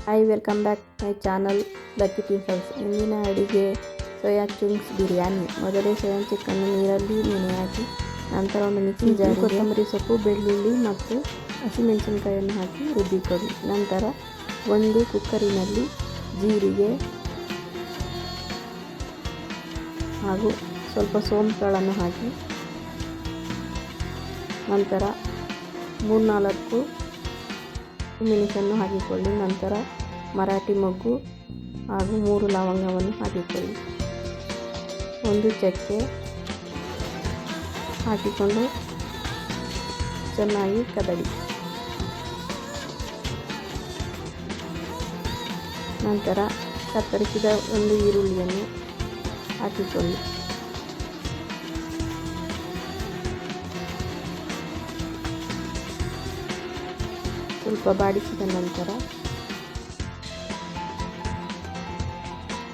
Hi, welcome back my channel lucky tiffins. ಇಂದಿನ ಅಡಿಗೆ soya chunks biryani. ಮೊದಲೇ ಸೋಯಾ ಚಿಕ್ಕನ್ನು ನೀರಲ್ಲಿ ನೆನೆ ಹಾಕಿ ನಂತರ ಒಂದು ಮಿಕ್ಸಿ ಜಾರಿಗೆ ಕೊತ್ತಂಬರಿ ಸೊಪ್ಪು, ಬೆಳ್ಳುಳ್ಳಿ ಮತ್ತು ಹಸಿಮೆಣಸಿನಕಾಯಿಯನ್ನು ಹಾಕಿ ರುಬ್ಬಿಕೊಳ್ಳಿ. ನಂತರ ಒಂದು ಕುಕ್ಕರಿನಲ್ಲಿ ಜೀರಿಗೆ ಹಾಗೂ ಸ್ವಲ್ಪ ಸೋಂಪುಗಳನ್ನು ಹಾಕಿ ನಂತರ 3-4 ಮೆಣಸನ್ನು ಹಾಕಿಕೊಳ್ಳಿ. ನಂತರ ಮರಾಠಿ ಮೊಗ್ಗು ಹಾಗೂ 3 ಲವಂಗವನ್ನು ಹಾಕಿಕೊಳ್ಳಿ. 1 ಚಕ್ಕೆ ಹಾಕಿಕೊಂಡು ಚೆನ್ನಾಗಿ ಕದಡಿ. ನಂತರ ಕತ್ತರಿಸಿದ 1 ಈರುಳ್ಳಿಯನ್ನು ಹಾಕಿಕೊಳ್ಳಿ. ಸ್ವಲ್ಪ ಬಾಡಿಸಿದ ನಂತರ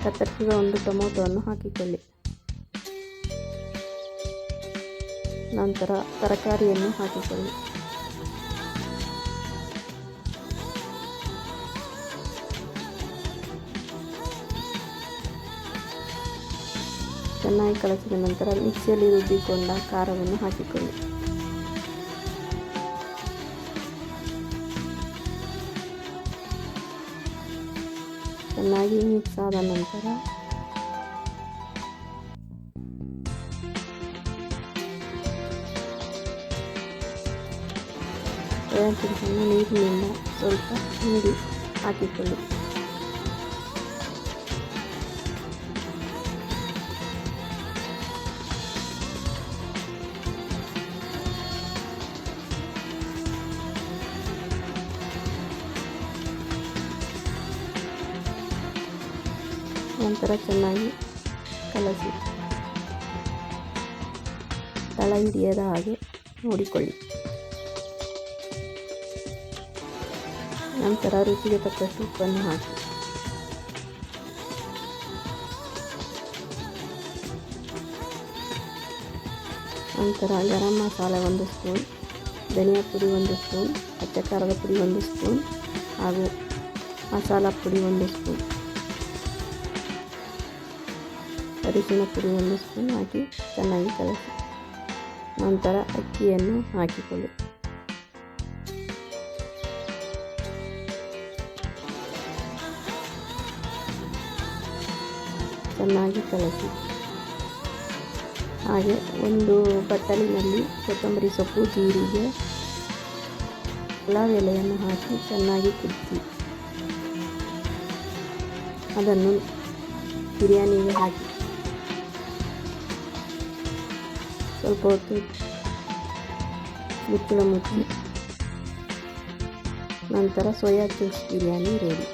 ಕತ್ತರಿಸಿದ 1 ಟೊಮೊಟೊವನ್ನು ಹಾಕಿಕೊಳ್ಳಿ. ನಂತರ ತರಕಾರಿಯನ್ನು ಹಾಕಿಕೊಳ್ಳಿ. ಚೆನ್ನಾಗಿ ಕಲಸಿದ ನಂತರ ಮಿಕ್ಸಿಯಲ್ಲಿ ರುಬ್ಬಿಕೊಂಡ ಖಾರವನ್ನು ಹಾಕಿಕೊಳ್ಳಿ. ಚೆನ್ನಾಗಿ ಮಿಕ್ಸ್ ಆದ ನಂತರ ಸೋಯಾ ಚಂಕ್ಸನ್ನು ನೀರಿನಿಂದ ಸ್ವಲ್ಪ ಹಿಂಡಿ ಹಾಕಿಕೊಳ್ಳಿ. ನಂತರ ಚೆನ್ನಾಗಿ ಕಲಸಿ ತಳ ಹಿಡಿಯದ ಹಾಗೆ ನೋಡಿಕೊಳ್ಳಿ. ನಂತರ ರುಚಿಗೆ ತಕ್ಕಷ್ಟು ಉಪ್ಪನ್ನು ಹಾಕಿ ನಂತರ ಗರಂ ಮಸಾಲೆ 1 ಸ್ಪೂನ್, ಧನಿಯಾ ಪುಡಿ 1 ಸ್ಪೂನ್, ಅಚ್ಚ ಖಾರದ ಪುಡಿ 1 ಸ್ಪೂನ್ ಹಾಗೂ ಮಸಾಲ ಪುಡಿ 1 ಸ್ಪೂನ್, ಅರಿಶಿನ ಪುಡಿ 1 ಸ್ಪೂನ್ ಹಾಕಿ ಚೆನ್ನಾಗಿ ಕಲಸಿ. ನಂತರ ಅಕ್ಕಿಯನ್ನು ಹಾಕಿಕೊಳ್ಳಿ. ಚೆನ್ನಾಗಿ ಕಲಸಿ. ಹಾಗೆ ಒಂದು ಬಟ್ಟಲಿನಲ್ಲಿ ಕೊತ್ತಂಬರಿ ಸೊಪ್ಪು, ಜೀರಿಗೆ, ಪಲಾವ್ ಎಲೆಯನ್ನು ಹಾಕಿ ಚೆನ್ನಾಗಿ ಕುದಿಸಿ ಅದನ್ನು ಬಿರಿಯಾನಿಗೆ ಹಾಕಿ ಸ್ವಲ್ಪ ಹೊತ್ತು ಮುಚ್ಚಳ ಮುಚ್ಚಿ ನಂತರ ಸೋಯಾ ಚಂಕ್ಸ್ ಬಿರಿಯಾನಿ ರೆಡಿ.